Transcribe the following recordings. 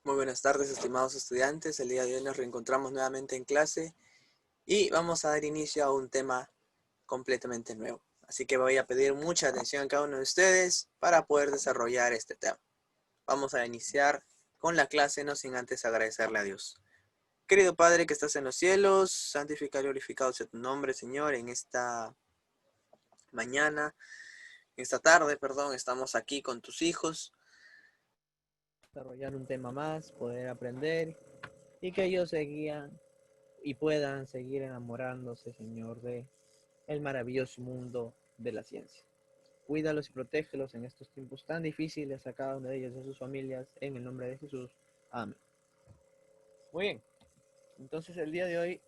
Muy buenas tardes, estimados estudiantes. El día de hoy nos reencontramos nuevamente en clase y vamos a dar inicio a un tema completamente nuevo. Así que voy a pedir mucha atención a cada uno de ustedes para poder desarrollar este tema. Vamos a iniciar con la clase, no sin antes agradecerle a Dios. Querido Padre que estás en los cielos, santificado y glorificado sea tu nombre, Señor, en esta mañana, en esta tarde, perdón, estamos aquí con tus hijos. Desarrollar un tema más, poder aprender y que ellos seguían y puedan seguir enamorándose, Señor, de el maravilloso mundo de la ciencia. Cuídalos y protégelos en estos tiempos tan difíciles a cada uno de ellos y a sus familias, en el nombre de Jesús. Amén. Muy bien, entonces el día de hoy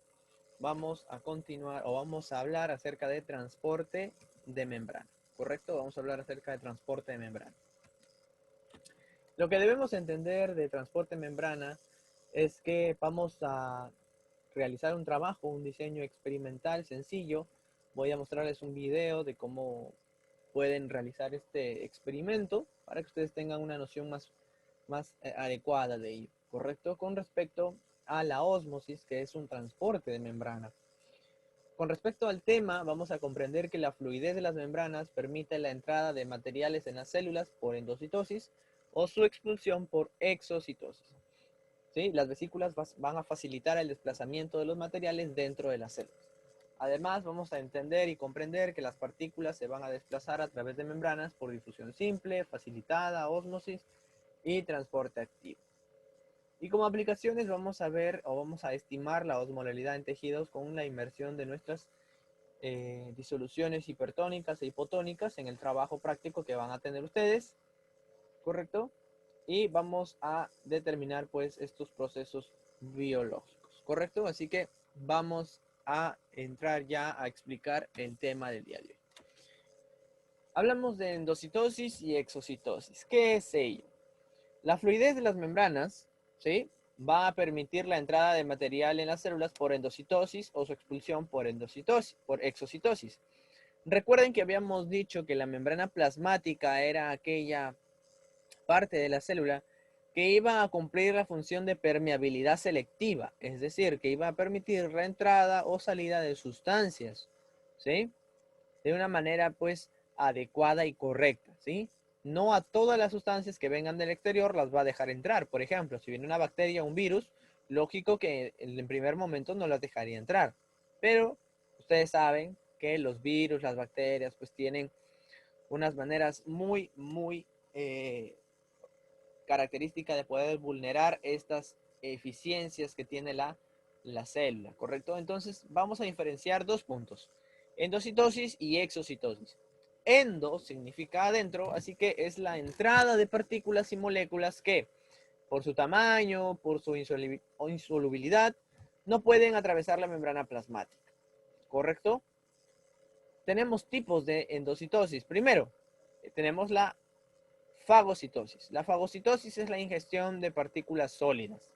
vamos a continuar o vamos a hablar acerca de transporte de membrana, ¿correcto? Vamos a hablar acerca de transporte de membrana. Lo que debemos entender de transporte de membrana es que vamos a realizar un trabajo, un diseño experimental sencillo. Voy a mostrarles un video de cómo pueden realizar este experimento para que ustedes tengan una noción más adecuada de ello, ¿correcto? Con respecto a la ósmosis, que es un transporte de membrana. Con respecto al tema, vamos a comprender que la fluidez de las membranas permite la entrada de materiales en las células por endocitosis o su expulsión por exocitosis. ¿Sí? Las vesículas van a facilitar el desplazamiento de los materiales dentro de las células. Además, vamos a entender y comprender que las partículas se van a desplazar a través de membranas por difusión simple, facilitada, ósmosis y transporte activo. Y como aplicaciones vamos a ver o vamos a estimar la osmolaridad en tejidos con la inmersión de nuestras disoluciones hipertónicas e hipotónicas en el trabajo práctico que van a tener ustedes, ¿correcto? Y vamos a determinar pues estos procesos biológicos, ¿correcto? Así que vamos a entrar ya a explicar el tema del día de hoy. Hablamos de endocitosis y exocitosis. ¿Qué es ello? La fluidez de las membranas, ¿sí?, va a permitir la entrada de material en las células por endocitosis o su expulsión por exocitosis. Recuerden que habíamos dicho que la membrana plasmática era aquella parte de la célula que iba a cumplir la función de permeabilidad selectiva, es decir, que iba a permitir la entrada o salida de sustancias, ¿sí?, de una manera pues adecuada y correcta, ¿sí? No a todas las sustancias que vengan del exterior las va a dejar entrar. Por ejemplo, si viene una bacteria o un virus, lógico que en primer momento no las dejaría entrar. Pero ustedes saben que los virus, las bacterias, pues tienen unas maneras muy características de poder vulnerar estas eficiencias que tiene la célula, ¿correcto? Entonces vamos a diferenciar dos puntos: endocitosis y exocitosis. Endo significa adentro, así que es la entrada de partículas y moléculas que, por su tamaño, por su insolubilidad, no pueden atravesar la membrana plasmática, ¿correcto? Tenemos tipos de endocitosis. Primero, tenemos la fagocitosis. La fagocitosis es la ingestión de partículas sólidas.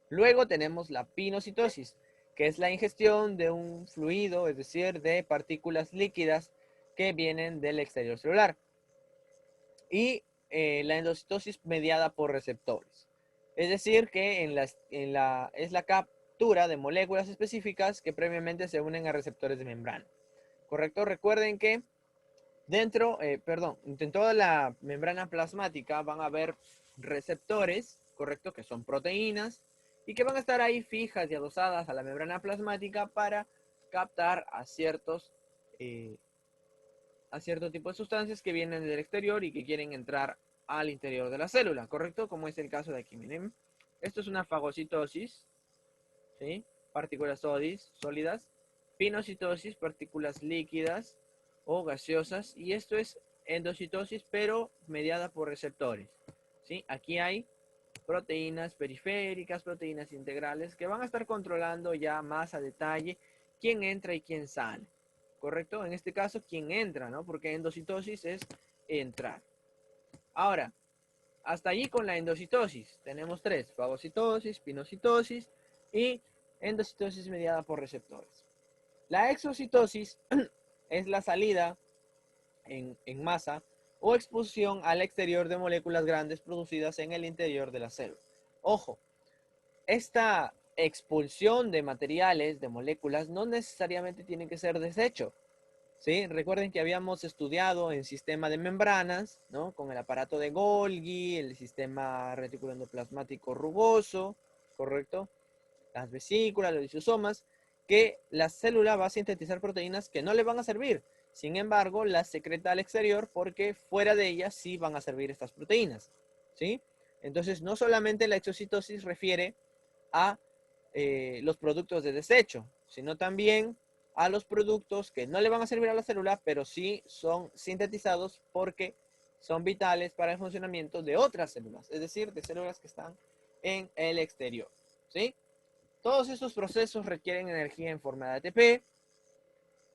Luego tenemos la pinocitosis, que es la ingestión de un fluido, es decir, de partículas líquidas que vienen del exterior celular. Y la endocitosis mediada por receptores. Es decir, que es la captura de moléculas específicas que previamente se unen a receptores de membrana. ¿Correcto? Recuerden que en toda la membrana plasmática van a haber receptores, ¿correcto?, que son proteínas y que van a estar ahí fijas y adosadas a la membrana plasmática para captar a cierto tipo de sustancias que vienen del exterior y que quieren entrar al interior de la célula, ¿correcto? Como es el caso de aquí, miren. Esto es una fagocitosis, ¿sí? Partículas sólidas. Pinocitosis, partículas líquidas o gaseosas. Y esto es endocitosis, pero mediada por receptores, ¿sí? Aquí hay proteínas periféricas, proteínas integrales, que van a estar controlando ya más a detalle quién entra y quién sale, ¿correcto? En este caso, quién entra, ¿no? Porque endocitosis es entrar. Ahora, hasta allí con la endocitosis. Tenemos tres: fagocitosis, pinocitosis y endocitosis mediada por receptores. La exocitosis es la salida en masa o expulsión al exterior de moléculas grandes producidas en el interior de la célula. Ojo, esta expulsión de materiales, de moléculas, no necesariamente tiene que ser desecho. ¿Sí? Recuerden que habíamos estudiado en sistema de membranas, ¿no? Con el aparato de Golgi, el sistema reticuloendoplasmático rugoso, ¿correcto? Las vesículas, los lisosomas, que la célula va a sintetizar proteínas que no le van a servir. Sin embargo, las secreta al exterior porque fuera de ellas sí van a servir estas proteínas, ¿sí? Entonces, no solamente la exocitosis refiere a los productos de desecho, sino también a los productos que no le van a servir a la célula, pero sí son sintetizados porque son vitales para el funcionamiento de otras células, es decir, de células que están en el exterior, ¿sí? Todos estos procesos requieren energía en forma de ATP.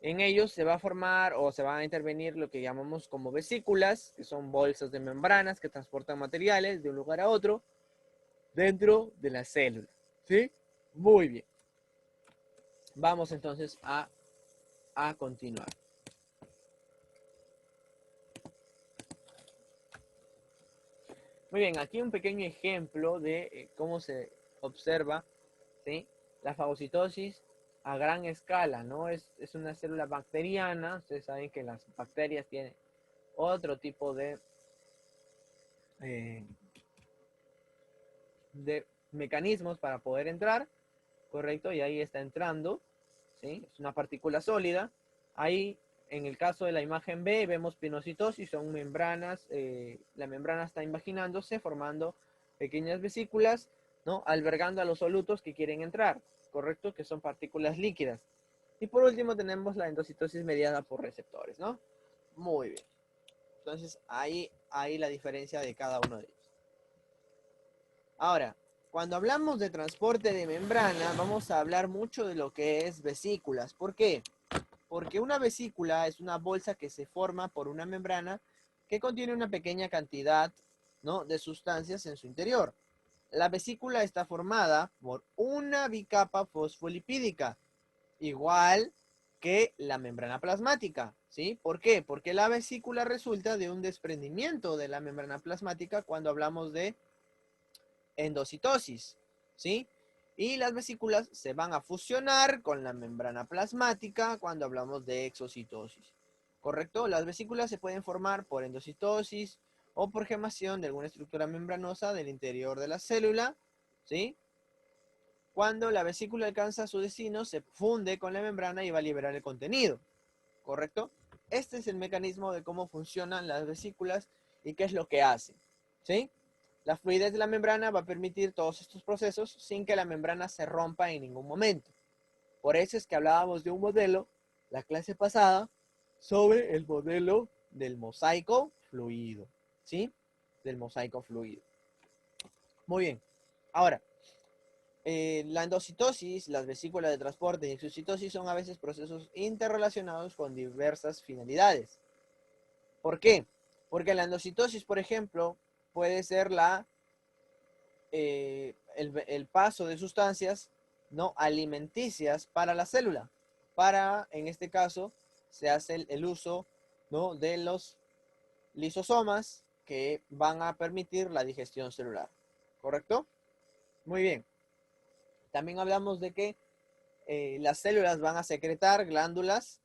En ellos se va a formar o se van a intervenir lo que llamamos como vesículas, que son bolsas de membranas que transportan materiales de un lugar a otro dentro de la célula, ¿sí? Muy bien. Vamos entonces a continuar. Muy bien, aquí un pequeño ejemplo de cómo se observa, ¿sí?, la fagocitosis a gran escala, ¿no? Es una célula bacteriana. Ustedes saben que las bacterias tienen otro tipo eh, de mecanismos para poder entrar, ¿correcto? Y ahí está entrando, ¿sí? Es una partícula sólida. Ahí, en el caso de la imagen B, vemos pinocitosis, son membranas, la membrana está invaginándose, formando pequeñas vesículas, ¿no? Albergando a los solutos que quieren entrar, ¿correcto? Que son partículas líquidas. Y por último tenemos la endocitosis mediada por receptores, ¿no? Muy bien. Entonces, ahí la diferencia de cada uno de ellos. Ahora, cuando hablamos de transporte de membrana, vamos a hablar mucho de lo que es vesículas. ¿Por qué? Porque una vesícula es una bolsa que se forma por una membrana que contiene una pequeña cantidad, ¿no?, de sustancias en su interior. La vesícula está formada por una bicapa fosfolipídica, igual que la membrana plasmática, ¿sí? ¿Por qué? Porque la vesícula resulta de un desprendimiento de la membrana plasmática cuando hablamos de endocitosis, ¿sí? Y las vesículas se van a fusionar con la membrana plasmática cuando hablamos de exocitosis, ¿correcto? Las vesículas se pueden formar por endocitosis o por gemación de alguna estructura membranosa del interior de la célula, ¿sí? Cuando la vesícula alcanza su destino, se funde con la membrana y va a liberar el contenido, ¿correcto? Este es el mecanismo de cómo funcionan las vesículas y qué es lo que hacen, ¿sí? La fluidez de la membrana va a permitir todos estos procesos sin que la membrana se rompa en ningún momento. Por eso es que hablábamos de un modelo, la clase pasada, sobre el modelo del mosaico fluido, ¿sí? Del mosaico fluido. Muy bien. Ahora, la endocitosis, las vesículas de transporte y exocitosis son a veces procesos interrelacionados con diversas finalidades. ¿Por qué? Porque la endocitosis, por ejemplo, puede ser el paso de sustancias no alimenticias para la célula. En este caso, se hace el uso, ¿no?, de los lisosomas que van a permitir la digestión celular. ¿Correcto? Muy bien. También hablamos de que las células van a secretar glándulas,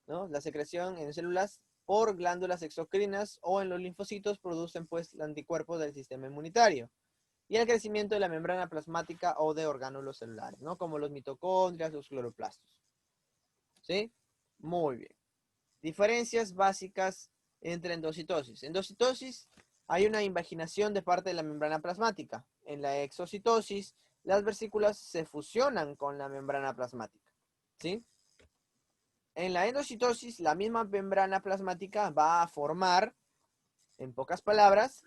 ¿no? La secreción en células por glándulas exocrinas o en los linfocitos producen pues anticuerpos del sistema inmunitario. Y el crecimiento de la membrana plasmática o de orgánulos celulares, ¿no? Como los mitocondrias, los cloroplastos. ¿Sí? Muy bien. Diferencias básicas entre endocitosis. Endocitosis, hay una invaginación de parte de la membrana plasmática. En la exocitosis, las vesículas se fusionan con la membrana plasmática, ¿sí? En la endocitosis, la misma membrana plasmática va a formar, en pocas palabras,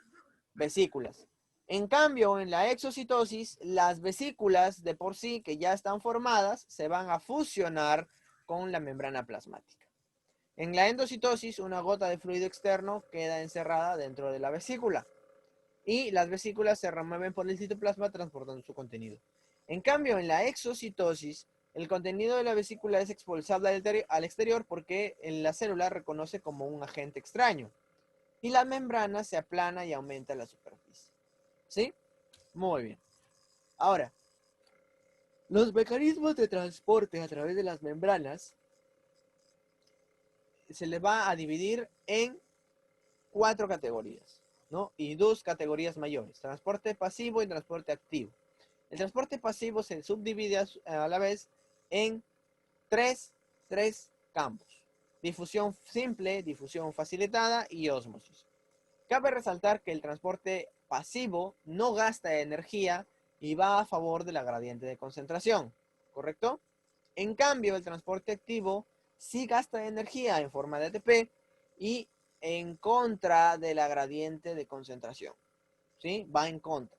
vesículas. En cambio, en la exocitosis, las vesículas de por sí que ya están formadas se van a fusionar con la membrana plasmática. En la endocitosis, una gota de fluido externo queda encerrada dentro de la vesícula y las vesículas se remueven por el citoplasma transportando su contenido. En cambio, en la exocitosis, el contenido de la vesícula es expulsable al exterior porque la célula reconoce como un agente extraño y la membrana se aplana y aumenta la superficie. ¿Sí? Muy bien. Ahora, los mecanismos de transporte a través de las membranas se les va a dividir en 4 categorías, ¿no? Y 2 categorías mayores, transporte pasivo y transporte activo. El transporte pasivo se subdivide a la vez en tres campos: difusión simple, difusión facilitada y ósmosis. Cabe resaltar que el transporte pasivo no gasta energía y va a favor de la gradiente de concentración, ¿correcto? En cambio, el transporte activo sí gasta energía en forma de ATP y en contra de la gradiente de concentración, ¿sí? Va en contra.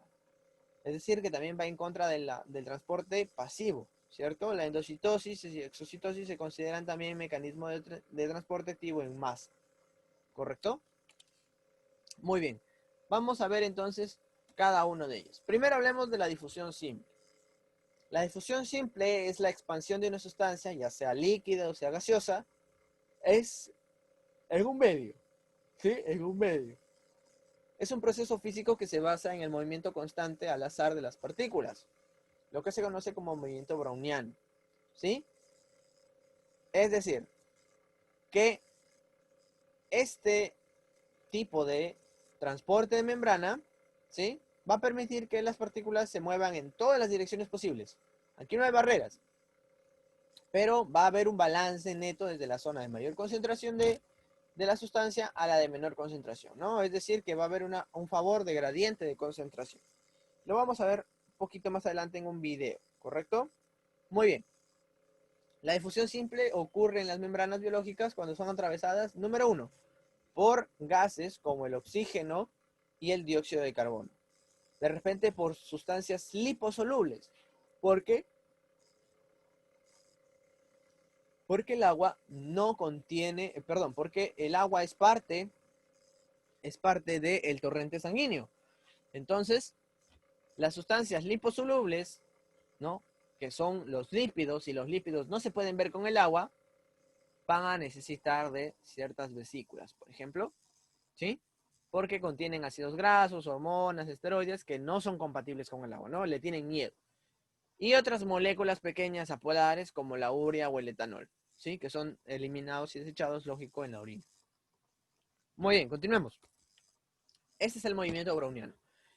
Es decir, que también va en contra del transporte pasivo, ¿cierto? La endocitosis y exocitosis se consideran también mecanismos de transporte activo en masa, ¿correcto? Muy bien. Vamos a ver entonces cada uno de ellos. Primero hablemos de la difusión simple. La difusión simple es la expansión de una sustancia, ya sea líquida o sea gaseosa, es en un medio, ¿sí? En un medio. Es un proceso físico que se basa en el movimiento constante al azar de las partículas, lo que se conoce como movimiento browniano, ¿sí? Es decir, que este tipo de transporte de membrana, ¿sí? Va a permitir que las partículas se muevan en todas las direcciones posibles. Aquí no hay barreras, pero va a haber un balance neto desde la zona de mayor concentración de la sustancia a la de menor concentración, ¿no? Es decir, que va a haber un favor de gradiente de concentración. Lo vamos a ver un poquito más adelante en un video, ¿correcto? Muy bien. La difusión simple ocurre en las membranas biológicas cuando son atravesadas, número 1, por gases como el oxígeno y el dióxido de carbono. De repente por sustancias liposolubles. ¿Por qué? Porque el agua no contiene, porque el agua es parte del torrente sanguíneo. Entonces, las sustancias liposolubles, ¿no? Que son los lípidos, y los lípidos no se pueden ver con el agua, van a necesitar de ciertas vesículas, por ejemplo, ¿sí? Porque contienen ácidos grasos, hormonas, esteroides que no son compatibles con el agua, ¿no? Le tienen miedo. Y otras moléculas pequeñas apolares como la urea o el etanol, ¿sí? Que son eliminados y desechados, lógico, en la orina. Muy bien, continuemos. Este es el movimiento browniano.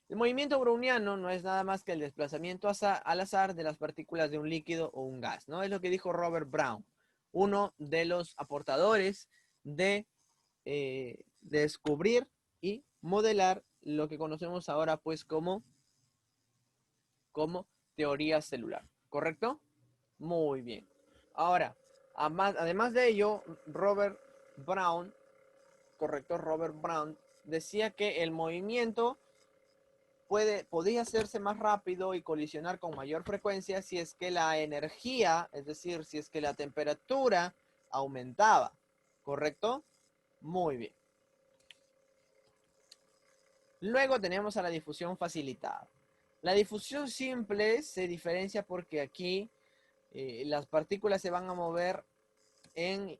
El movimiento browniano no es nada más que el desplazamiento al azar de las partículas de un líquido o un gas, ¿no? Es lo que dijo Robert Brown, uno de los aportadores de descubrir y modelar lo que conocemos ahora pues como teoría celular, ¿correcto? Muy bien. Ahora, además de ello, Robert Brown, correcto, Robert Brown decía que el movimiento podía hacerse más rápido y colisionar con mayor frecuencia si es que la energía, es decir, si es que la temperatura aumentaba, ¿correcto? Muy bien. Luego tenemos a la difusión facilitada. La difusión simple se diferencia porque aquí las partículas se van a mover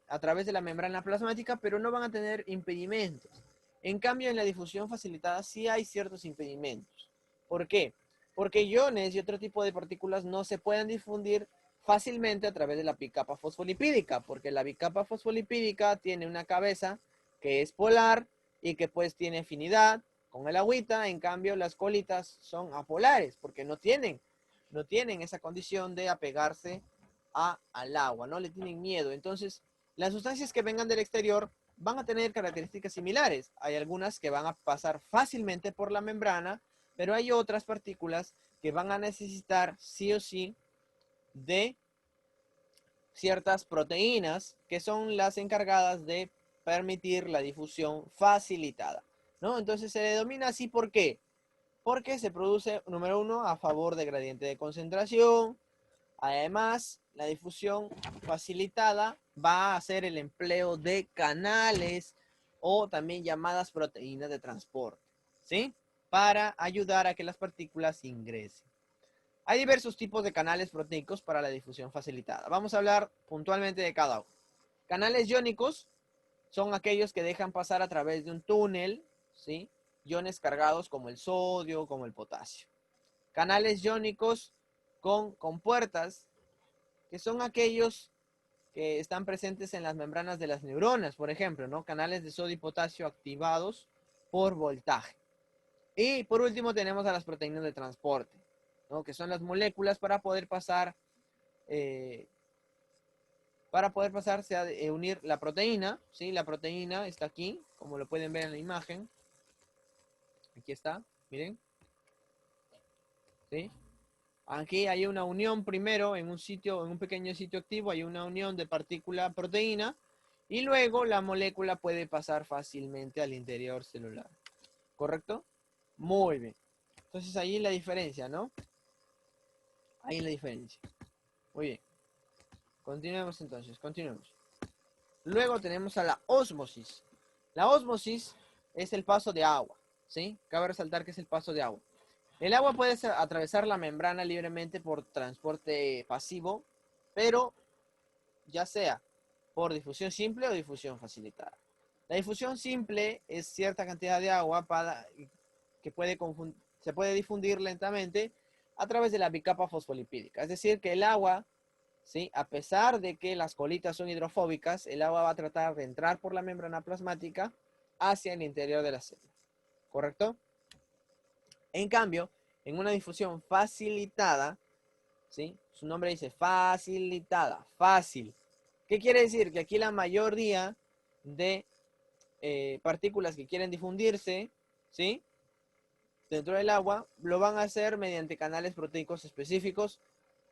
a través de la membrana plasmática, pero no van a tener impedimentos. En cambio, en la difusión facilitada sí hay ciertos impedimentos. ¿Por qué? Porque iones y otro tipo de partículas no se pueden difundir fácilmente a través de la bicapa fosfolipídica, porque la bicapa fosfolipídica tiene una cabeza que es polar y que pues tiene afinidad con el agüita. En cambio, las colitas son apolares porque no tienen esa condición de apegarse al agua, no le tienen miedo. Entonces, las sustancias que vengan del exterior van a tener características similares. Hay algunas que van a pasar fácilmente por la membrana, pero hay otras partículas que van a necesitar sí o sí de ciertas proteínas que son las encargadas de permitir la difusión facilitada, ¿no? Entonces se denomina así, ¿por qué? Porque se produce, número 1, a favor de gradiente de concentración. Además, la difusión facilitada va a hacer el empleo de canales o también llamadas proteínas de transporte, ¿sí? Para ayudar a que las partículas ingresen. Hay diversos tipos de canales proteicos para la difusión facilitada. Vamos a hablar puntualmente de cada uno. Canales iónicos son aquellos que dejan pasar a través de un túnel, ¿sí? Iones cargados como el sodio, como el potasio. canales iónicos con compuertas, que son aquellos que están presentes en las membranas de las neuronas, por ejemplo, ¿no? Canales de sodio y potasio activados por voltaje. Y por último tenemos a las proteínas de transporte, ¿no? Que son las moléculas para poder pasar, se ha de unir la proteína, ¿sí? La proteína está aquí, como lo pueden ver en la imagen. Aquí está, miren. ¿Sí? Aquí hay una unión primero en un sitio, en un pequeño sitio activo, hay una unión de partícula proteína y luego la molécula puede pasar fácilmente al interior celular. ¿Correcto? Muy bien. Entonces ahí la diferencia, ¿no? Ahí la diferencia. Muy bien. Continuemos entonces, continuemos. Luego tenemos a la ósmosis. La ósmosis es el paso de agua, ¿sí? Cabe resaltar que es el paso de agua. El agua puede atravesar la membrana libremente por transporte pasivo, pero ya sea por difusión simple o difusión facilitada. La difusión simple es cierta cantidad de agua que se puede difundir lentamente a través de la bicapa fosfolipídica. Es decir, que el agua, ¿sí? A pesar de que las colitas son hidrofóbicas, el agua va a tratar de entrar por la membrana plasmática hacia el interior de la célula. ¿Correcto? En cambio, en una difusión facilitada, ¿sí? Su nombre dice facilitada, fácil. ¿Qué quiere decir? Que aquí la mayoría de partículas que quieren difundirse, ¿sí? Dentro del agua, lo van a hacer mediante canales proteicos específicos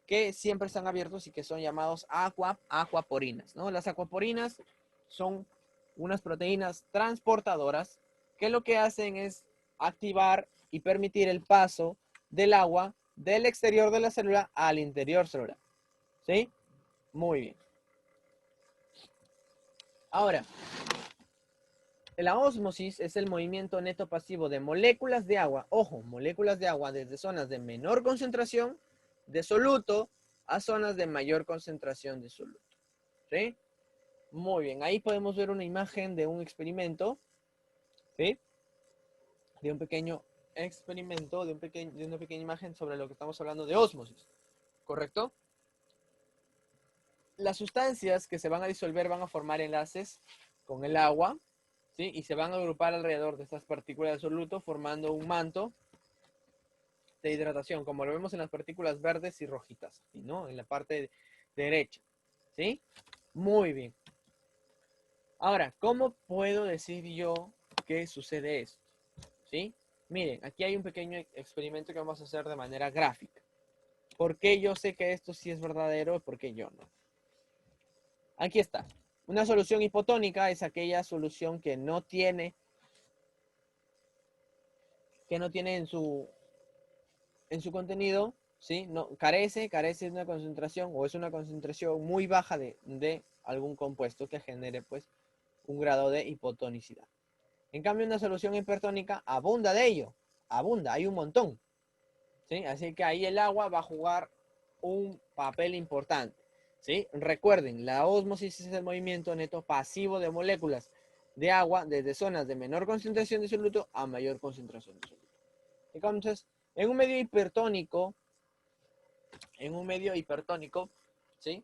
que siempre están abiertos y que son llamados aquaporinas, ¿no? Las aquaporinas son unas proteínas transportadoras que lo que hacen es activar y permitir el paso del agua del exterior de la célula al interior celular. ¿Sí? Muy bien. Ahora, la ósmosis es el movimiento neto pasivo de moléculas de agua, ojo, moléculas de agua desde zonas de menor concentración de soluto a zonas de mayor concentración de soluto. ¿Sí? Muy bien, ahí podemos ver una imagen de un experimento, ¿sí? De un pequeño experimento, de una pequeña imagen sobre lo que estamos hablando de ósmosis, ¿correcto? Las sustancias que se van a disolver van a formar enlaces con el agua, ¿sí? Y se van a agrupar alrededor de estas partículas de soluto formando un manto de hidratación, como lo vemos en las partículas verdes y rojitas, ¿no? En la parte derecha, ¿sí? Muy bien. Ahora, ¿cómo puedo decir yo que sucede esto? ¿Sí? Miren, aquí hay un pequeño experimento que vamos a hacer de manera gráfica. ¿Por qué yo sé que esto sí es verdadero y por qué yo no? Aquí está. Una solución hipotónica es aquella solución que no tiene en su contenido, ¿sí? No, carece de una concentración o es una concentración muy baja de algún compuesto que genere pues un grado de hipotonicidad. En cambio, una solución hipertónica abunda de ello, abunda, hay un montón, ¿sí? Así que ahí el agua va a jugar un papel importante, ¿sí? Recuerden, la ósmosis es el movimiento neto pasivo de moléculas de agua desde zonas de menor concentración de soluto a mayor concentración de soluto. Entonces, en un medio hipertónico, ¿sí?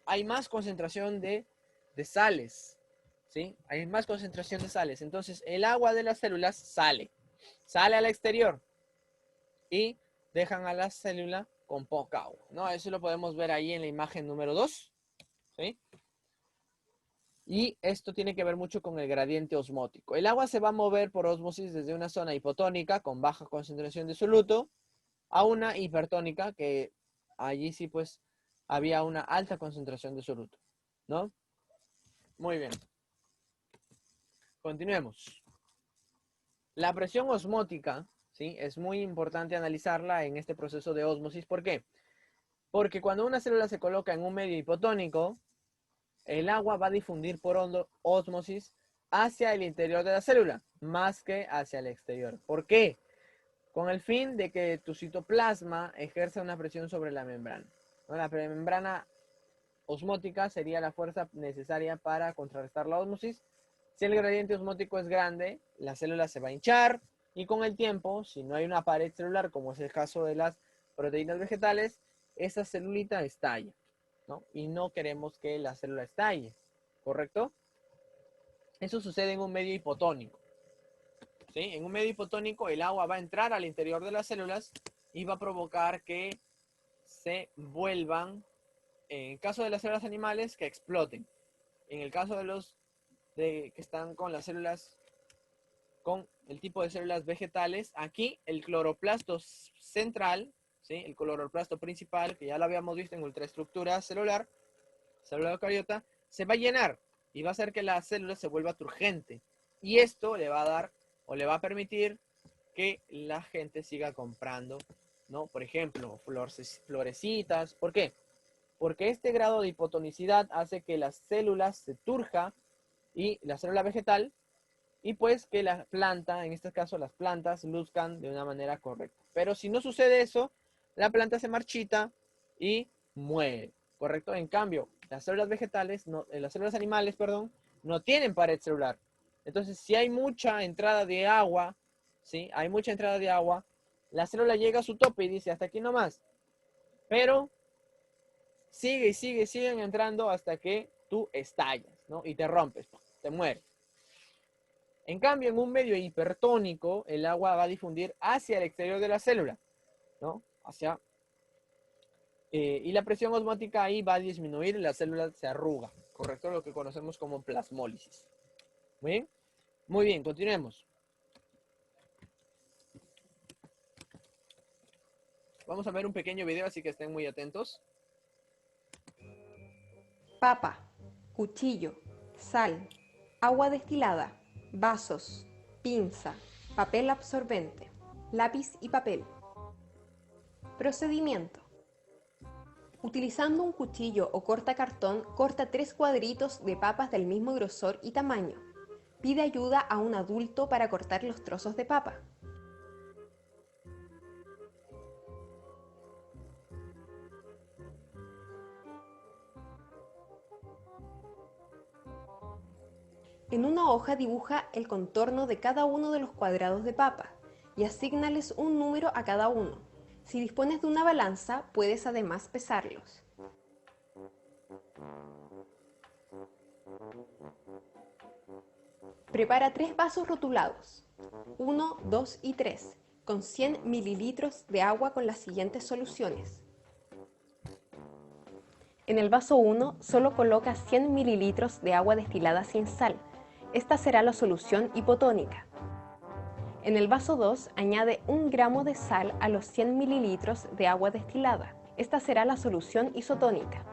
Hay más concentración de sales, ¿sí? Hay más concentración de sales. Entonces, el agua de las células sale al exterior y dejan a la célula con poca agua, ¿no? Eso lo podemos ver ahí en la imagen número 2, ¿sí? Y esto tiene que ver mucho con el gradiente osmótico. El agua se va a mover por ósmosis desde una zona hipotónica con baja concentración de soluto a una hipertónica que allí sí pues había una alta concentración de soluto, ¿no? Muy bien. Continuemos. La presión osmótica, ¿sí? Es muy importante analizarla en este proceso de ósmosis. ¿Por qué? Porque cuando una célula se coloca en un medio hipotónico, el agua va a difundir por ósmosis hacia el interior de la célula, más que hacia el exterior. ¿Por qué? Con el fin de que tu citoplasma ejerza una presión sobre la membrana. La membrana osmótica sería la fuerza necesaria para contrarrestar la ósmosis. Si el gradiente osmótico es grande, la célula se va a hinchar, Y con el tiempo, si no hay una pared celular, como es el caso de las proteínas vegetales, esa celulita estalla, ¿no? Y no queremos que la célula estalle, ¿correcto? Eso sucede en un medio hipotónico, ¿sí? En un medio hipotónico el agua va a entrar al interior de las células y va a provocar que se vuelvan, en el caso de las células animales, que exploten. En el caso de los que están con las células, con el tipo de células vegetales, aquí el cloroplasto central, ¿sí? El cloroplasto principal, que ya lo habíamos visto en ultraestructura celular, célula eucariota, se va a llenar y va a hacer que la célula se vuelva turgente. Y esto le va a dar o le va a permitir que la gente siga comprando, ¿no? Por ejemplo, florecitas. ¿Por qué? Porque este grado de hipotonicidad hace que las células se turja y la célula vegetal, y pues que la planta, en este caso las plantas, luzcan de una manera correcta. Pero si no sucede eso, la planta se marchita y muere, ¿correcto? En cambio, las células vegetales, las células animales, perdón, no tienen pared celular. Entonces, si hay mucha entrada de agua, ¿sí? Hay mucha entrada de agua, la célula llega a su tope y dice, hasta aquí nomás. Pero sigue y sigue, siguen entrando hasta que tú estallas, ¿no? Y te rompes, te mueres. En cambio, en un medio hipertónico, el agua va a difundir hacia el exterior de la célula, ¿no? Y la presión osmótica ahí va a disminuir y la célula se arruga, ¿correcto? Lo que conocemos como plasmólisis. ¿Muy bien? Muy bien, continuemos. Vamos a ver un pequeño video, así que estén muy atentos. Papa, cuchillo, sal, agua destilada, vasos, pinza, papel absorbente, lápiz y papel. Procedimiento. Utilizando un cuchillo o cortacartón, corta 3 cuadritos de papas del mismo grosor y tamaño. Pide ayuda a un adulto para cortar los trozos de papa. En una hoja dibuja el contorno de cada uno de los cuadrados de papa y asígnales un número a cada uno. Si dispones de una balanza, puedes además pesarlos. Prepara 3 vasos rotulados, 1, 2 y 3, con 100 mililitros de agua con las siguientes soluciones. En el vaso 1 solo coloca 100 mililitros de agua destilada sin sal. Esta será la solución hipotónica. En el vaso 2 añade 1 gramo de sal a los 100 mililitros de agua destilada. Esta será la solución isotónica.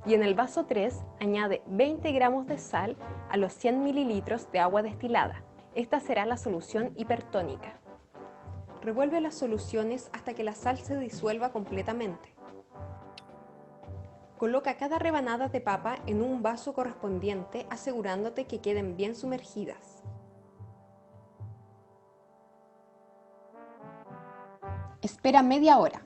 Y en el vaso 3 añade 20 gramos de sal a los 100 mililitros de agua destilada. Esta será la solución hipertónica. Revuelve las soluciones hasta que la sal se disuelva completamente. Coloca cada rebanada de papa en un vaso correspondiente, asegurándote que queden bien sumergidas. Espera media hora.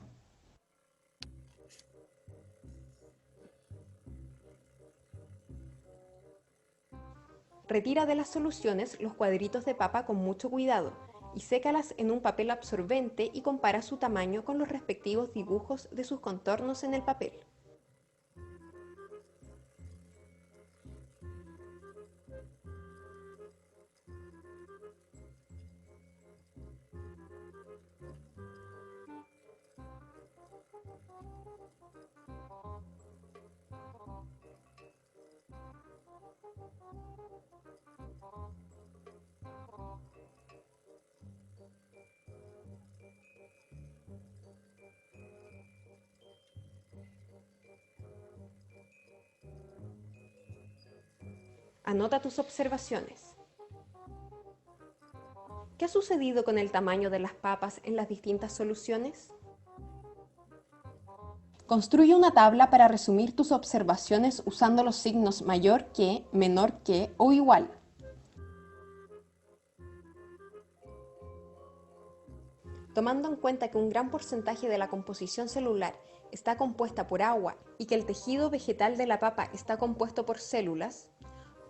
Retira de las soluciones los cuadritos de papa con mucho cuidado y sécalas en un papel absorbente y compara su tamaño con los respectivos dibujos de sus contornos en el papel. Anota tus observaciones. ¿Qué ha sucedido con el tamaño de las papas en las distintas soluciones? Construye una tabla para resumir tus observaciones usando los signos mayor que, menor que o igual. Tomando en cuenta que un gran porcentaje de la composición celular está compuesta por agua y que el tejido vegetal de la papa está compuesto por células,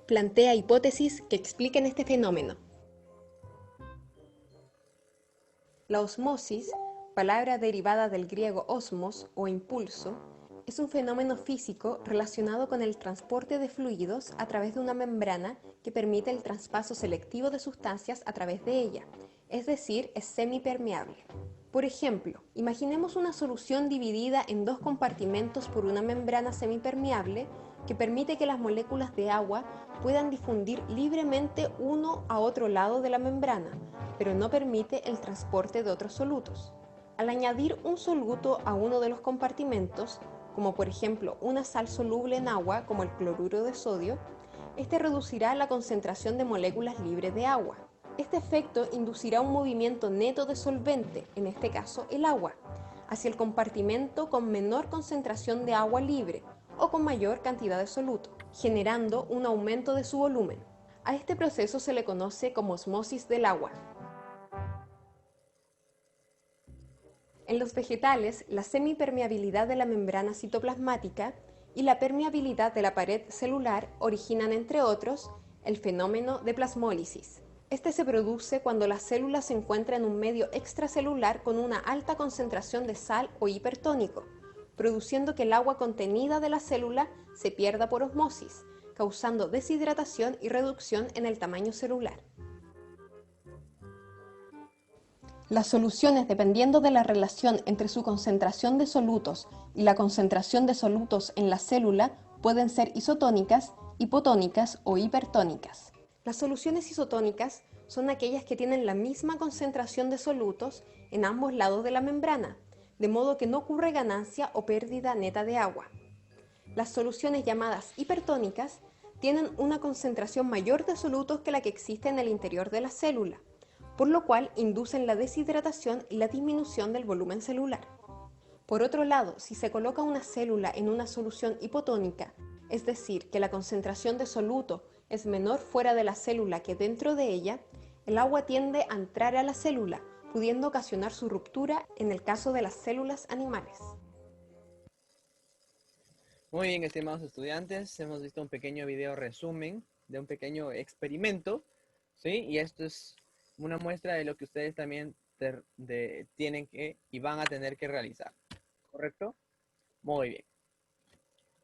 plantea hipótesis que expliquen este fenómeno. La osmosis, palabra derivada del griego osmos o impulso, es un fenómeno físico relacionado con el transporte de fluidos a través de una membrana que permite el traspaso selectivo de sustancias a través de ella, es decir, es semipermeable. Por ejemplo, imaginemos una solución dividida en dos compartimentos por una membrana semipermeable que permite que las moléculas de agua puedan difundir libremente uno a otro lado de la membrana, pero no permite el transporte de otros solutos. Al añadir un soluto a uno de los compartimentos, como por ejemplo una sal soluble en agua como el cloruro de sodio, este reducirá la concentración de moléculas libres de agua. Este efecto inducirá un movimiento neto de solvente, en este caso el agua, hacia el compartimento con menor concentración de agua libre o con mayor cantidad de soluto, generando un aumento de su volumen. A este proceso se le conoce como osmosis del agua. En los vegetales, la semipermeabilidad de la membrana citoplasmática y la permeabilidad de la pared celular originan, entre otros, el fenómeno de plasmólisis. Este se produce cuando la célula se encuentra en un medio extracelular con una alta concentración de sal o hipertónico, produciendo que el agua contenida de la célula se pierda por osmosis, causando deshidratación y reducción en el tamaño celular. Las soluciones, dependiendo de la relación entre su concentración de solutos y la concentración de solutos en la célula, pueden ser isotónicas, hipotónicas o hipertónicas. Las soluciones isotónicas son aquellas que tienen la misma concentración de solutos en ambos lados de la membrana, de modo que no ocurre ganancia o pérdida neta de agua. Las soluciones llamadas hipertónicas tienen una concentración mayor de solutos que la que existe en el interior de la célula, por lo cual inducen la deshidratación y la disminución del volumen celular. Por otro lado, si se coloca una célula en una solución hipotónica, es decir, que la concentración de soluto es menor fuera de la célula que dentro de ella, el agua tiende a entrar a la célula, pudiendo ocasionar su ruptura en el caso de las células animales. Muy bien, estimados estudiantes, hemos visto un pequeño video resumen de un pequeño experimento, ¿sí? Y esto es una muestra de lo que ustedes también tienen que y van a tener que realizar, ¿correcto? Muy bien.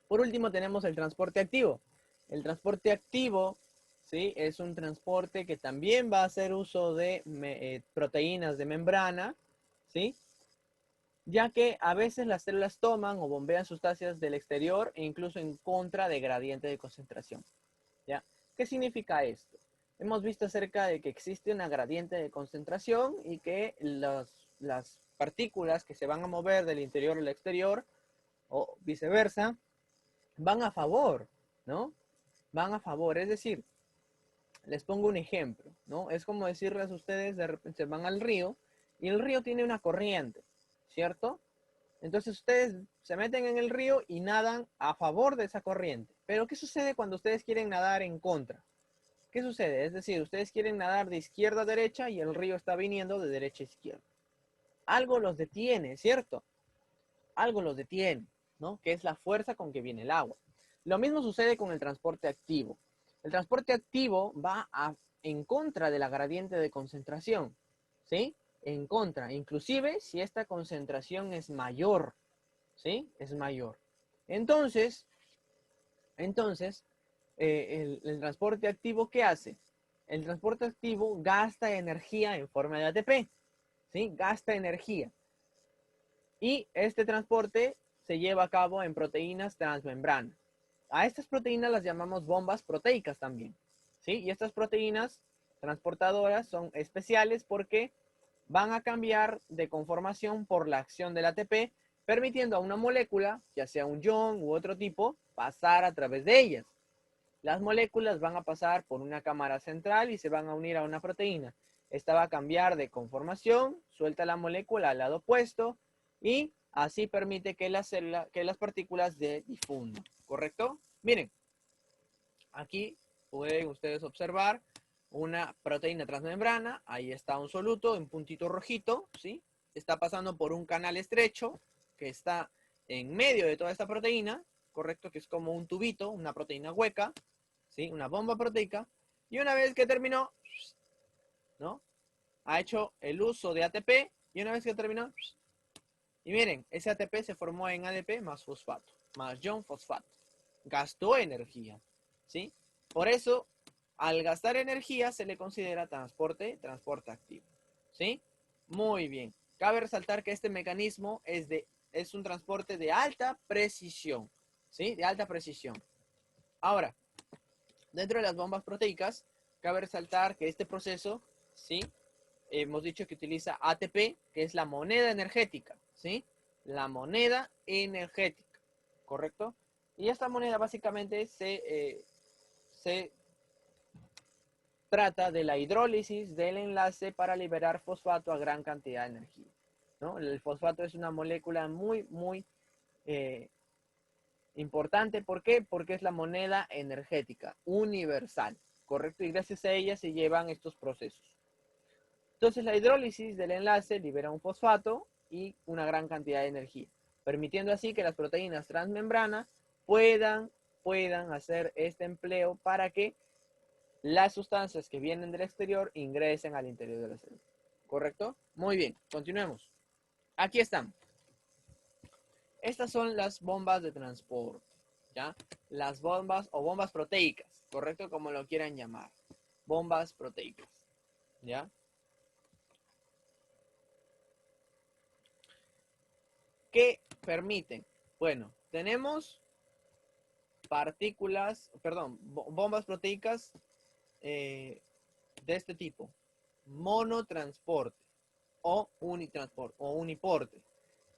Por último tenemos el transporte activo. El transporte activo, ¿sí? Es un transporte que también va a hacer uso de proteínas de membrana, ¿sí? Ya que a veces las células toman o bombean sustancias del exterior e incluso en contra de gradiente de concentración. ¿Ya? ¿Qué significa esto? Hemos visto acerca de que existe una gradiente de concentración y que las partículas que se van a mover del interior al exterior o viceversa van a favor, ¿no? Van a favor, es decir, les pongo un ejemplo, ¿no? Es como decirles a ustedes, de repente van al río y el río tiene una corriente, ¿cierto? Entonces ustedes se meten en el río y nadan a favor de esa corriente. Pero ¿qué sucede cuando ustedes quieren nadar en contra? ¿Qué sucede? Es decir, ustedes quieren nadar de izquierda a derecha y el río está viniendo de derecha a izquierda. Algo los detiene, ¿cierto? Algo los detiene, ¿no? Que es la fuerza con que viene el agua. Lo mismo sucede con el transporte activo. El transporte activo va en contra de la gradiente de concentración, ¿sí? En contra, inclusive si esta concentración es mayor, ¿sí? Es mayor. Entonces el transporte activo, ¿qué hace? El transporte activo gasta energía en forma de ATP, ¿sí? Gasta energía. Y este transporte se lleva a cabo en proteínas transmembrana. A estas proteínas las llamamos bombas proteicas también, ¿sí? Y estas proteínas transportadoras son especiales porque van a cambiar de conformación por la acción del ATP, permitiendo a una molécula, ya sea un ion u otro tipo, pasar a través de ellas. Las moléculas van a pasar por una cámara central y se van a unir a una proteína. Esta va a cambiar de conformación, suelta la molécula al lado opuesto y así permite que las partículas difundan, ¿correcto? Miren, aquí pueden ustedes observar una proteína transmembrana, ahí está un soluto, un puntito rojito, ¿sí? Está pasando por un canal estrecho que está en medio de toda esta proteína, ¿correcto? Que es como un tubito, una proteína hueca, ¿sí? Una bomba proteica. Y una vez que terminó, ¿no? ha hecho el uso de ATP y una vez que terminó, y miren, ese ATP se formó en ADP más fosfato, más ion fosfato. Gastó energía, ¿sí? Por eso, al gastar energía se le considera transporte activo, ¿sí? Muy bien. Cabe resaltar que este mecanismo es un transporte de alta precisión, ¿sí? De alta precisión. Ahora, dentro de las bombas proteicas, cabe resaltar que este proceso, ¿sí? Hemos dicho que utiliza ATP, que es la moneda energética, ¿sí? La moneda energética, ¿correcto? Y esta moneda básicamente se trata de la hidrólisis del enlace para liberar fosfato a gran cantidad de energía, ¿no? El fosfato es una molécula muy importante. ¿Por qué? Porque es la moneda energética universal, ¿correcto? Y gracias a ella se llevan estos procesos. Entonces la hidrólisis del enlace libera un fosfato y una gran cantidad de energía, permitiendo así que las proteínas transmembrana puedan hacer este empleo para que las sustancias que vienen del exterior ingresen al interior de la célula. ¿Correcto? Muy bien, continuemos. Aquí están. Estas son las bombas de transporte, ¿ya? Las bombas o bombas proteicas, ¿correcto? Como lo quieran llamar. Bombas proteicas, ¿ya? ¿Qué permiten? Bueno, tenemos bombas proteicas de este tipo. Monotransporte o unitransporte o uniporte.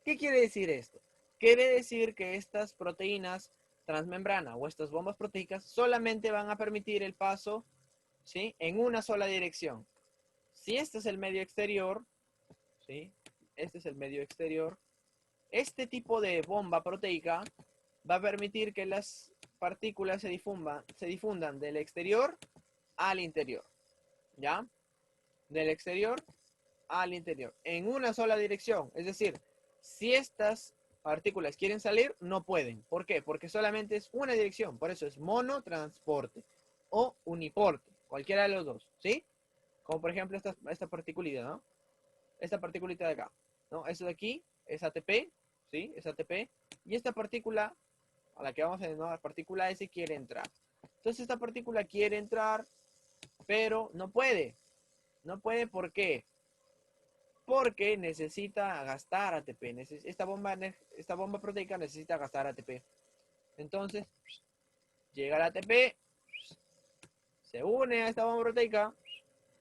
¿Qué quiere decir esto? Quiere decir que estas proteínas transmembrana o estas bombas proteicas solamente van a permitir el paso, ¿sí?, en una sola dirección. Si este es el medio exterior, ¿sí? Este es el medio exterior. Este tipo de bomba proteica va a permitir que las partículas se difundan del exterior al interior, ¿ya? Del exterior al interior, en una sola dirección. Es decir, si estas partículas quieren salir, no pueden. ¿Por qué? Porque solamente es una dirección. Por eso es monotransporte o uniporte, cualquiera de los dos, ¿sí? Como por ejemplo esta particulita, ¿no? Esta particulita de acá, ¿no? Esto de aquí es ATP, ¿sí? Es ATP. Y esta partícula a la que vamos a denominar partícula S quiere entrar. Entonces esta partícula quiere entrar, pero no puede. No puede, ¿por qué? Porque necesita gastar ATP. Esta bomba proteica necesita gastar ATP. Entonces, llega el ATP, se une a esta bomba proteica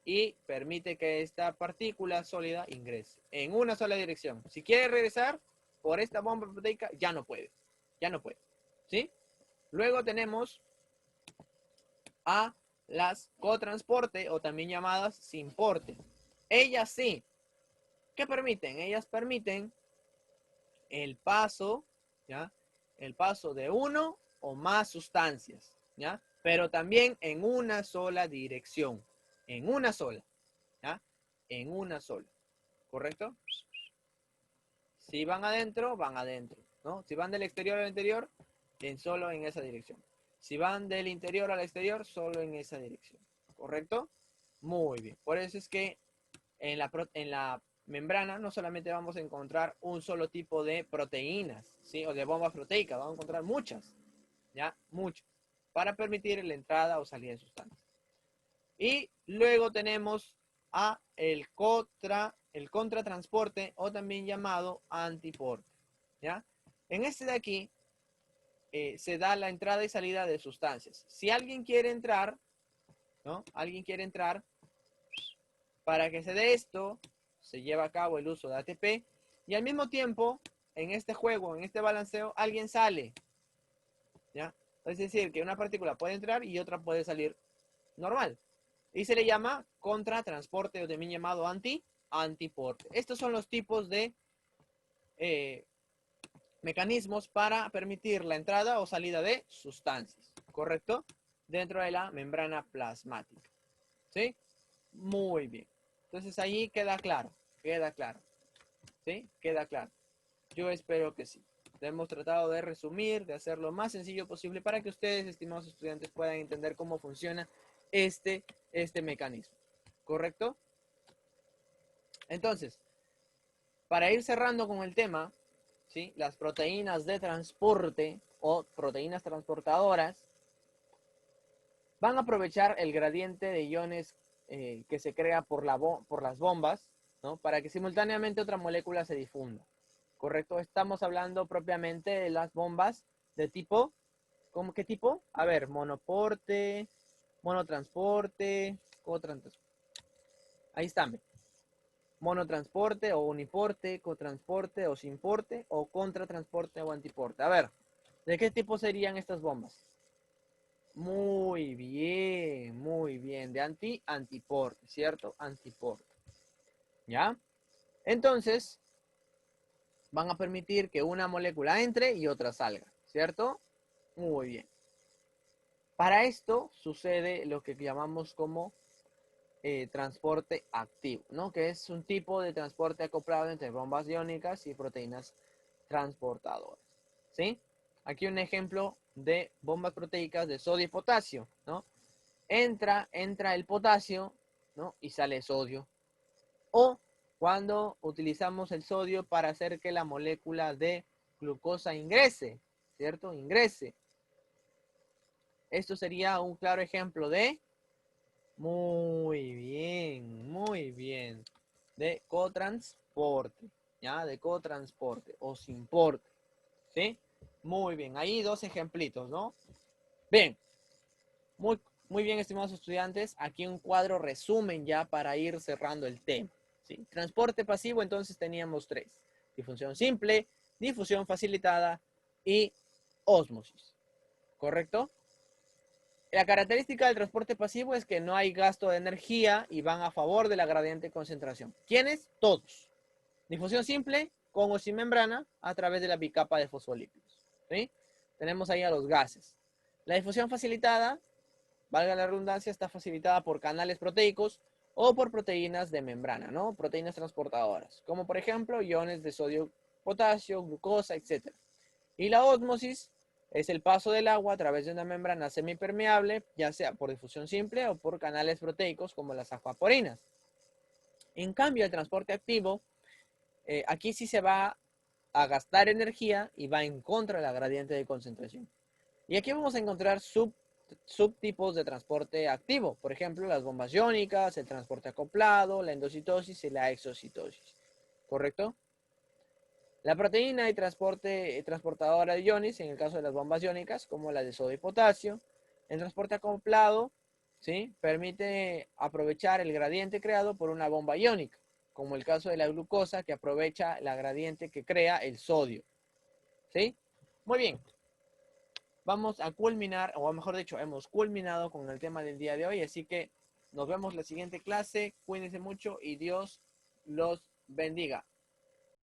y permite que esta partícula sólida ingrese en una sola dirección. Si quiere regresar por esta bomba proteica, ya no puede. Ya no puede. ¿Sí? Luego tenemos a las cotransporte o también llamadas sin porte. Ellas sí. ¿Qué permiten? Ellas permiten el paso, ¿ya? El paso de uno o más sustancias, ¿ya? Pero también en una sola dirección. En una sola, ¿ya? En una sola. ¿Correcto? Si van adentro, ¿no? Si van del exterior al interior, solo en esa dirección. Si van del interior al exterior, solo en esa dirección. ¿Correcto? Muy bien. Por eso es que en la membrana no solamente vamos a encontrar un solo tipo de proteínas, ¿sí? O de bombas proteicas, vamos a encontrar muchas, ¿ya? Muchas, para permitir la entrada o salida de sustancias. Y luego tenemos a el contratransporte o también llamado antiporte, ¿ya? En este de aquí se da la entrada y salida de sustancias. Si alguien quiere entrar, ¿no? Alguien quiere entrar, para que se dé esto, se lleva a cabo el uso de ATP y al mismo tiempo, en este juego, en este balanceo, alguien sale, ¿ya? Es decir, que una partícula puede entrar y otra puede salir normal. Y se le llama contratransporte o también llamado antiporte. Estos son los tipos de mecanismos para permitir la entrada o salida de sustancias, ¿correcto? Dentro de la membrana plasmática, ¿sí? Muy bien. Entonces ahí queda claro, ¿sí? Queda claro. Yo espero que sí. Hemos tratado de resumir, de hacer lo más sencillo posible para que ustedes, estimados estudiantes, puedan entender cómo funciona este mecanismo, ¿correcto? Entonces, para ir cerrando con el tema, ¿sí? Las proteínas de transporte o proteínas transportadoras van a aprovechar el gradiente de iones que se crea por las bombas, ¿no? Para que simultáneamente otra molécula se difunda. ¿Correcto? Estamos hablando propiamente de las bombas de tipo, ¿cómo qué tipo? A ver, monoporte, monotransporte, cotransporte. Ahí están. Monotransporte o uniporte, cotransporte o sinporte o contratransporte o antiporte. A ver, ¿de qué tipo serían estas bombas? Muy bien. De antiporte, ¿cierto? Antiporte. ¿Ya? Entonces, van a permitir que una molécula entre y otra salga, ¿cierto? Muy bien. Para esto sucede lo que llamamos como transporte activo, ¿no? Que es un tipo de transporte acoplado entre bombas iónicas y proteínas transportadoras, ¿sí? Aquí un ejemplo de bombas proteicas de sodio y potasio, ¿no? Entra el potasio, ¿no? Y sale sodio. O cuando utilizamos el sodio para hacer que la molécula de glucosa ingrese, ¿cierto? Ingrese. Esto sería un claro ejemplo de muy bien. De cotransporte, ¿ya? De cotransporte o sinporte, ¿sí? Muy bien, ahí dos ejemplitos, ¿no? Bien, muy bien, estimados estudiantes. Aquí un cuadro resumen ya para ir cerrando el tema, ¿sí? Transporte pasivo, entonces teníamos tres. Difusión simple, difusión facilitada y ósmosis, ¿correcto? La característica del transporte pasivo es que no hay gasto de energía y van a favor de la gradiente de concentración. ¿Quiénes? Todos. Difusión simple con o sin membrana a través de la bicapa de fosfolípidos, ¿sí? Tenemos ahí a los gases. La difusión facilitada, valga la redundancia, está facilitada por canales proteicos o por proteínas de membrana, ¿no? Proteínas transportadoras, como por ejemplo iones de sodio, potasio, glucosa, etc. Y la ósmosis es el paso del agua a través de una membrana semipermeable, ya sea por difusión simple o por canales proteicos como las aquaporinas. En cambio, el transporte activo, aquí sí se va a gastar energía y va en contra de la gradiente de concentración. Y aquí vamos a encontrar subtipos de transporte activo, por ejemplo, las bombas iónicas, el transporte acoplado, la endocitosis y la exocitosis. ¿Correcto? La proteína y transportadora de iones, en el caso de las bombas iónicas, como la de sodio y potasio. El transporte acoplado, ¿sí? Permite aprovechar el gradiente creado por una bomba iónica, como el caso de la glucosa, que aprovecha la gradiente que crea el sodio, ¿sí? Muy bien. Vamos a culminar, o mejor dicho, hemos culminado con el tema del día de hoy, así que nos vemos en la siguiente clase. Cuídense mucho y Dios los bendiga.